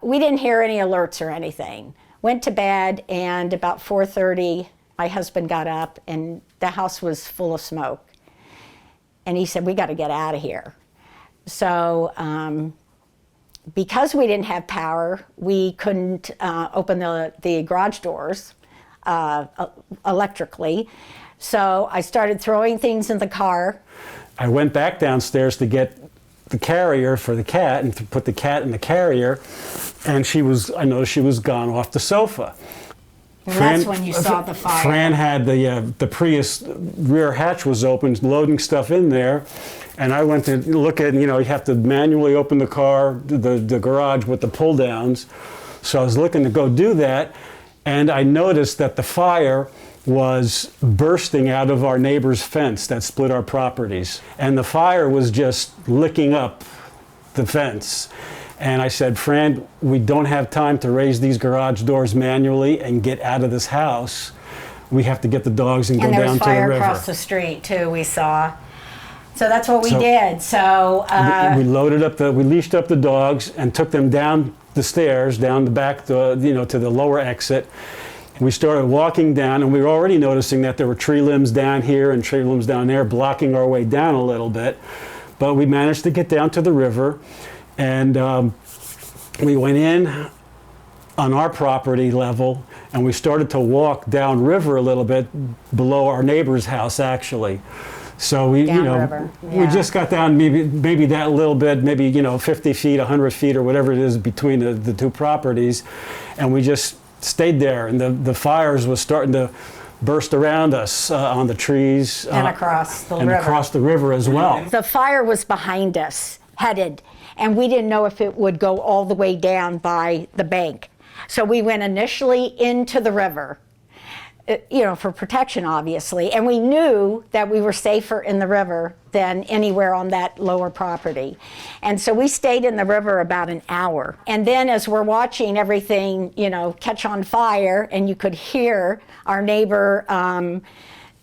We didn't hear any alerts or anything. Went to bed, and about 4:30, my husband got up, and the house was full of smoke. And he said, "We got to get out of here." So because we didn't have power, we couldn't open the garage doors electrically. So I started throwing things in the car. I went back downstairs to get the carrier for the cat and to put the cat in the carrier, and I noticed she was gone off the sofa. And that's when you saw the fire. Fran had the Prius rear hatch was open, loading stuff in there, and I went to look at, you have to manually open the car, the garage with the pull downs. So I was looking to go do that, and I noticed that the fire was bursting out of our neighbor's fence that split our properties. And the fire was just licking up the fence. And I said, "Fran, we don't have time to raise these garage doors manually and get out of this house. We have to get the dogs and go down to the river." And there was fire across the street too, we saw. So that's what we did. So we loaded up we leashed up the dogs and took them down the stairs, down the back, to the lower exit. We started walking down, and we were already noticing that there were tree limbs down here and tree limbs down there, blocking our way down a little bit. But we managed to get down to the river, and we went in on our property level, and we started to walk down river a little bit below our neighbor's house, actually. So we, we just got down maybe that little bit, maybe 50 feet, 100 feet, or whatever it is between the two properties, and we just stayed there, and the fires was starting to burst around us on the trees and across the river. Across the river as well. The fire was behind us, headed, and we didn't know if it would go all the way down by the bank. So we went initially into the river, for protection, obviously, and we knew that we were safer in the river than anywhere on that lower property. And so we stayed in the river about an hour. And then as we're watching everything, catch on fire, and you could hear our neighbor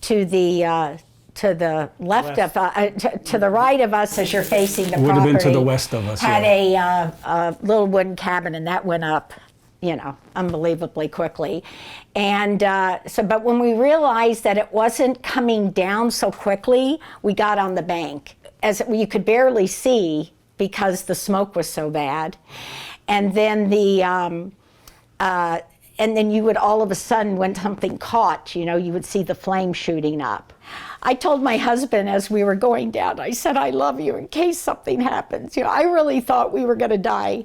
to the left of, to the right of us as you're facing the property. Would have been to the west of us. Had a little wooden cabin, and that went up, unbelievably quickly. And but when we realized that it wasn't coming down so quickly, we got on the bank. As you could barely see because the smoke was so bad. And then and then you would all of a sudden, when something caught, you would see the flame shooting up. I told my husband as we were going down, I said, "I love you in case something happens." I really thought we were going to die.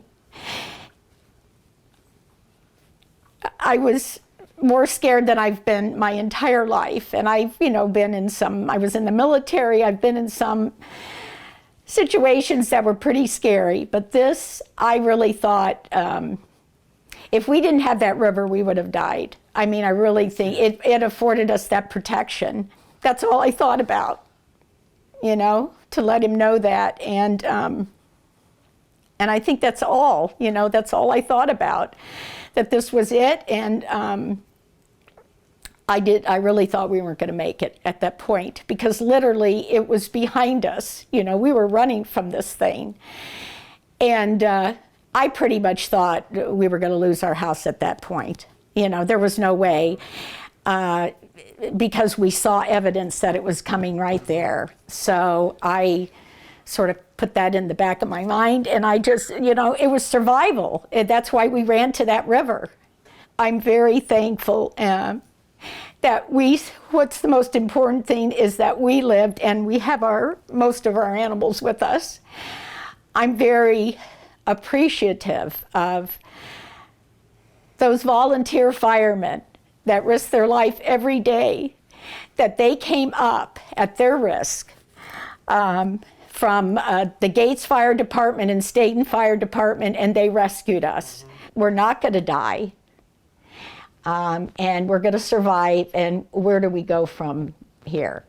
I was more scared than I've been my entire life. And I've, been in I was in the military, I've been in some situations that were pretty scary. But this, I really thought, if we didn't have that river, we would have died. I mean, I really think it afforded us that protection. That's all I thought about, to let him know that. And I think that's all, that's all I thought about, that this was it. And I really thought we weren't going to make it at that point, because literally it was behind us. We were running from this thing. And I pretty much thought we were going to lose our house at that point. There was no way, because we saw evidence that it was coming right there. So I sort of put that in the back of my mind, and I just, it was survival. That's why we ran to that river. I'm very thankful that what's the most important thing is that we lived, and we have most of our animals with us. I'm very appreciative of those volunteer firemen that risk their life every day, that they came up at their risk from the Gates Fire Department and Staten Fire Department, and they rescued us. We're not going to die, and we're going to survive, and where do we go from here?